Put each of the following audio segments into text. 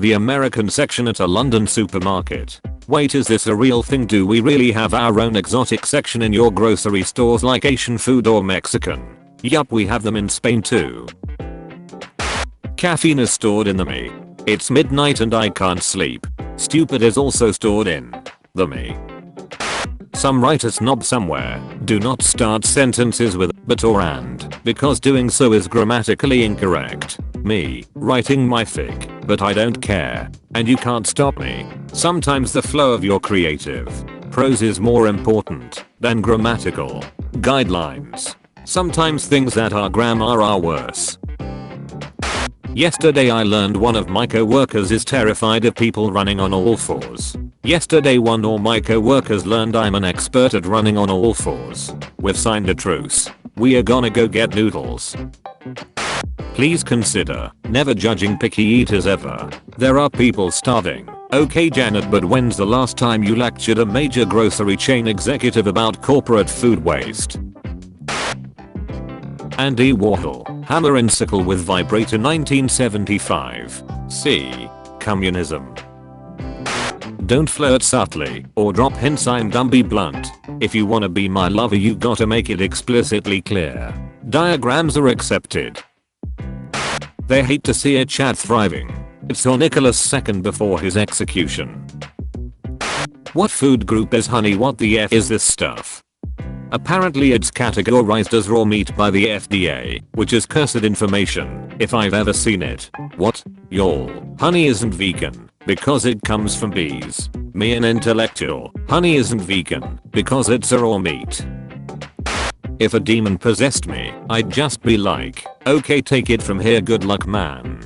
The American section at a London supermarket. Wait, is this a real thing? Do we really have our own exotic section in your grocery stores like Asian food or Mexican? Yup, we have them in Spain too. Caffeine is stored in the me. It's midnight and I can't sleep. Stupid is also stored in the me. Some writer snob somewhere. Do not start sentences with but or and, because doing so is grammatically incorrect. Me, writing my fic, but I don't care. And you can't stop me. Sometimes the flow of your creative prose is more important than grammatical guidelines. Sometimes things that are grammar are worse. Yesterday I learned one of my co-workers is terrified of people running on all fours. Yesterday one of my co-workers learned I'm an expert at running on all fours. We've signed a truce. We are gonna go get noodles. Please consider never judging picky eaters ever. There are people starving. Okay Janet, but when's the last time you lectured a major grocery chain executive about corporate food waste? Andy Warhol, hammer and sickle with vibrator 1975. C. Communism. Don't flirt subtly or drop hints. I'm Dumby Blunt. If you wanna be my lover you gotta make it explicitly clear. Diagrams are accepted. They hate to see a chat thriving. It's on Nicholas II before his execution. What food group is honey? What the F is this stuff? Apparently it's categorized as raw meat by the FDA, which is cursed information, if I've ever seen it. What? Y'all, honey isn't vegan, because it comes from bees. Me an intellectual, honey isn't vegan, because it's a raw meat. If a demon possessed me, I'd just be like, okay take it from here, good luck man.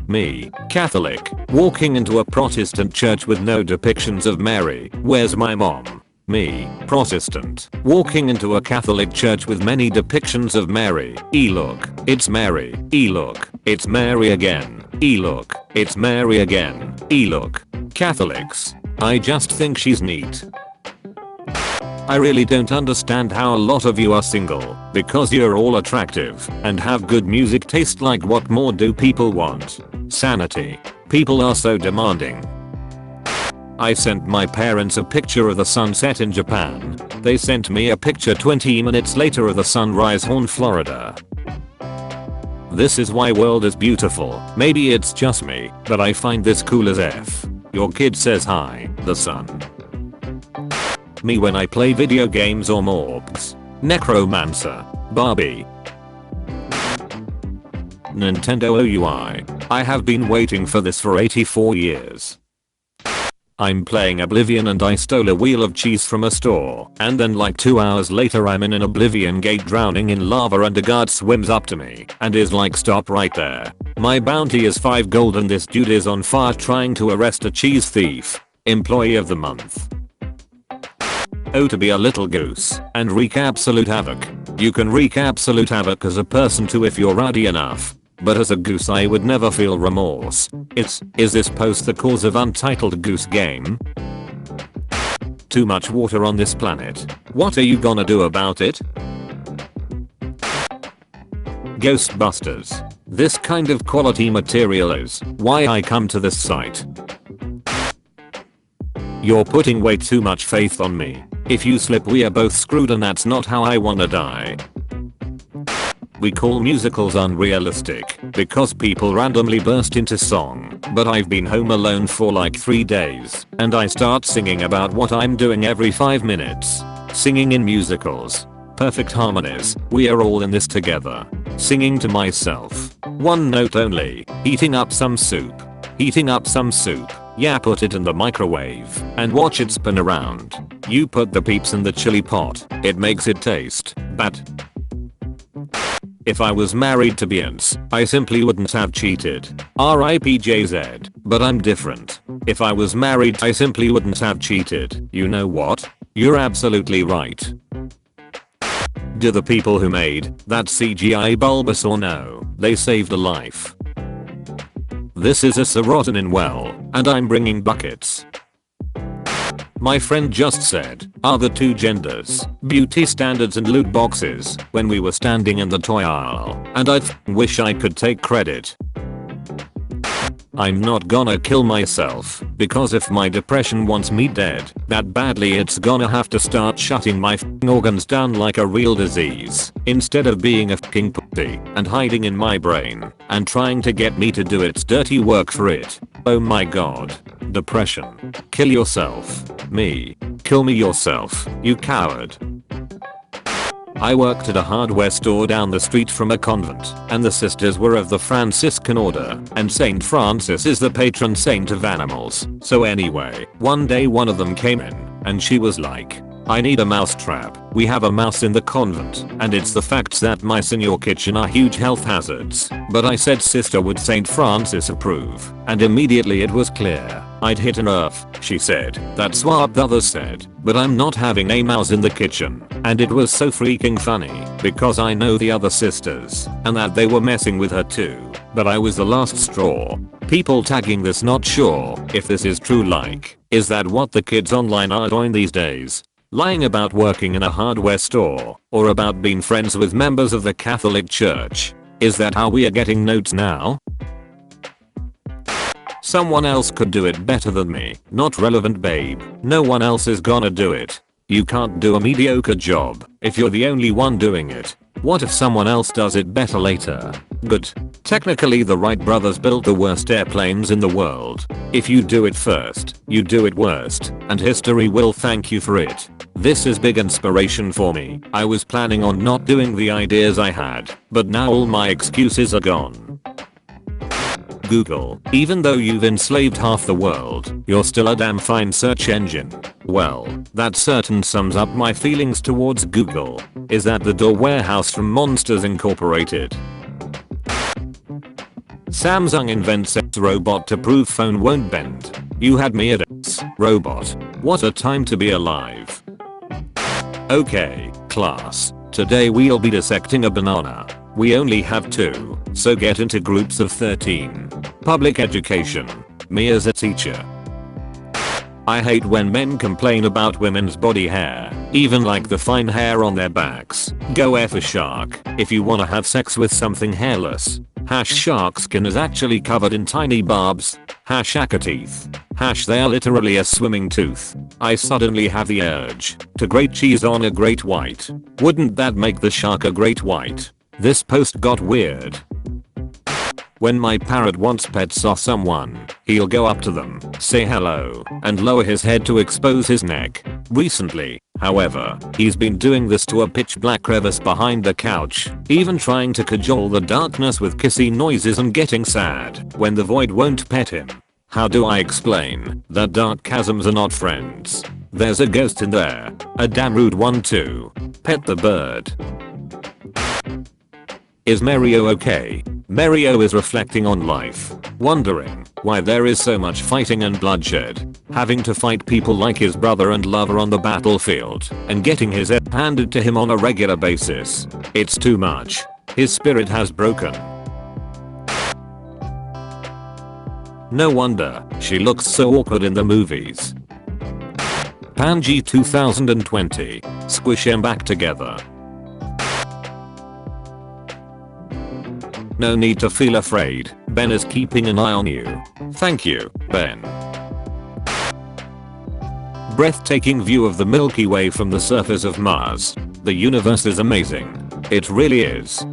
Me, Catholic, walking into a Protestant church with no depictions of Mary, where's my mom? Me, Protestant, walking into a Catholic church with many depictions of Mary. Look, it's Mary. Look, it's Mary again. Look, it's Mary again. Look. Catholics. I just think she's neat. I really don't understand how a lot of you are single, because you're all attractive and have good music taste. Like what more do people want? Sanity. People are so demanding. I sent my parents a picture of the sunset in Japan. They sent me a picture 20 minutes later of the sunrise in Florida. This is why world is beautiful. Maybe it's just me, but I find this cool as F. Your kid says hi, the sun. Me when I play video games or morgues. Necromancer. Barbie. Nintendo OUI. I have been waiting for this for 84 years. I'm playing Oblivion and I stole a wheel of cheese from a store, and then like 2 hours later I'm in an Oblivion gate drowning in lava and a guard swims up to me and is like, stop right there. My bounty is 5 gold and this dude is on fire trying to arrest a cheese thief. Employee of the month. Oh, to be a little goose and wreak absolute havoc. You can wreak absolute havoc as a person too if you're rowdy enough. But as a goose I would never feel remorse. Is this post the cause of untitled goose game? Too much water on this planet. What are you gonna do about it? Ghostbusters. This kind of quality material is why I come to this site. You're putting way too much faith on me. If you slip we are both screwed and that's not how I wanna die. We call musicals unrealistic because people randomly burst into song, but I've been home alone for like 3 days and I start singing about what I'm doing every 5 minutes. Singing in musicals. Perfect harmonies. We are all in this together. Singing to myself. One note only. Heating up some soup. Heating up some soup. Yeah, put it in the microwave and watch it spin around. You put the peeps in the chili pot. It makes it taste bad. If I was married to Beyonce, I simply wouldn't have cheated. R.I.P. JZ. But I'm different. If I was married I simply wouldn't have cheated. You know what? You're absolutely right. Do the people who made that CGI Bulbasaur know they saved a life? This is a serotonin well, and I'm bringing buckets. My friend just said, are the two genders, beauty standards and loot boxes, when we were standing in the toy aisle, and I wish I could take credit. I'm not gonna kill myself, because if my depression wants me dead that badly, it's gonna have to start shutting my f***ing organs down like a real disease, instead of being a f***ing pussy and hiding in my brain and trying to get me to do its dirty work for it. Oh my god. Depression. Kill yourself. Me. Kill me yourself, you coward. I worked at a hardware store down the street from a convent, and the sisters were of the Franciscan order, and Saint Francis is the patron saint of animals. So anyway, one day one of them came in, and she was like, I need a mouse trap. We have a mouse in the convent, and it's the fact that mice in your kitchen are huge health hazards. But I said, sister, would Saint Francis approve? And immediately it was clear I'd hit a nerve. She said, that's what the others said, but I'm not having a mouse in the kitchen. And it was so freaking funny, because I know the other sisters, and that they were messing with her too. But I was the last straw. People tagging this, not sure if this is true. Like, is that what the kids online are doing these days? Lying about working in a hardware store, or about being friends with members of the Catholic Church? Is that how we are getting notes now? Someone else could do it better than me. Not relevant, babe. No one else is gonna do it. You can't do a mediocre job if you're the only one doing it. What if someone else does it better later? Good. Technically the Wright brothers built the worst airplanes in the world. If you do it first, you do it worst, and history will thank you for it. This is big inspiration for me. I was planning on not doing the ideas I had, but now all my excuses are gone. Google, even though you've enslaved half the world, you're still a damn fine search engine. Well, that certain sums up my feelings towards Google. Is that the door warehouse from Monsters Incorporated? Samsung invents X robot to prove phone won't bend. You had me at X robot. What a time to be alive. Okay, class. Today we'll be dissecting a banana. We only have 2, so get into groups of 13. Public education. Me as a teacher. I hate when men complain about women's body hair, even like the fine hair on their backs. Go F a shark if you wanna have sex with something hairless. Shark skin is actually covered in tiny barbs. Aka teeth. They are literally a swimming tooth. I suddenly have the urge to grate cheese on a great white. Wouldn't that make the shark a great white? This post got weird. When my parrot wants pets or someone, he'll go up to them, say hello, and lower his head to expose his neck. Recently, however, he's been doing this to a pitch black crevice behind the couch, even trying to cajole the darkness with kissy noises and getting sad when the void won't pet him. How do I explain that dark chasms are not friends? There's a ghost in there. A damn rude one too. Pet the bird. Is Mario okay? Mario is reflecting on life, wondering why there is so much fighting and bloodshed, having to fight people like his brother and lover on the battlefield, and getting his ass handed to him on a regular basis. It's too much. His spirit has broken. No wonder she looks so awkward in the movies. Panji 2020. Squish them back together. No need to feel afraid. Ben is keeping an eye on you. Thank you, Ben. Breathtaking view of the Milky Way from the surface of Mars. The universe is amazing. It really is.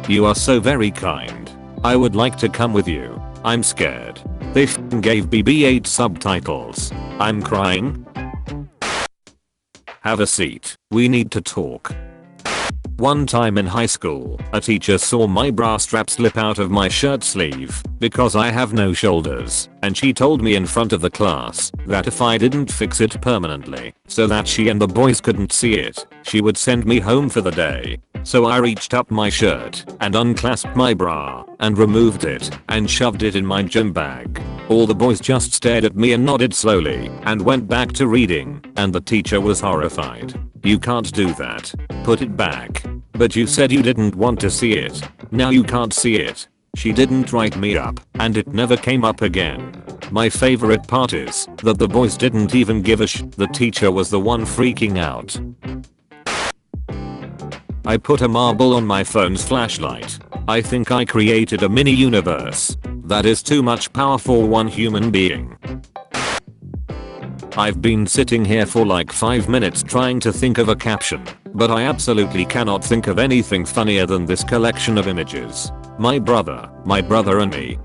You are so very kind. I would like to come with you. I'm scared. They gave BB-8 subtitles. I'm crying. Have a seat. We need to talk. One time in high school, a teacher saw my bra strap slip out of my shirt sleeve because I have no shoulders, and she told me in front of the class that if I didn't fix it permanently so that she and the boys couldn't see it, she would send me home for the day. So I reached up my shirt and unclasped my bra and removed it and shoved it in my gym bag. All the boys just stared at me and nodded slowly and went back to reading, and the teacher was horrified. You can't do that. Put it back. But you said you didn't want to see it. Now you can't see it. She didn't write me up, and it never came up again. My favorite part is that the boys didn't even give a the teacher was the one freaking out. I put a marble on my phone's flashlight. I think I created a mini universe. That is too much power for one human being. I've been sitting here for like 5 minutes trying to think of a caption, but I absolutely cannot think of anything funnier than this collection of images. My brother and me.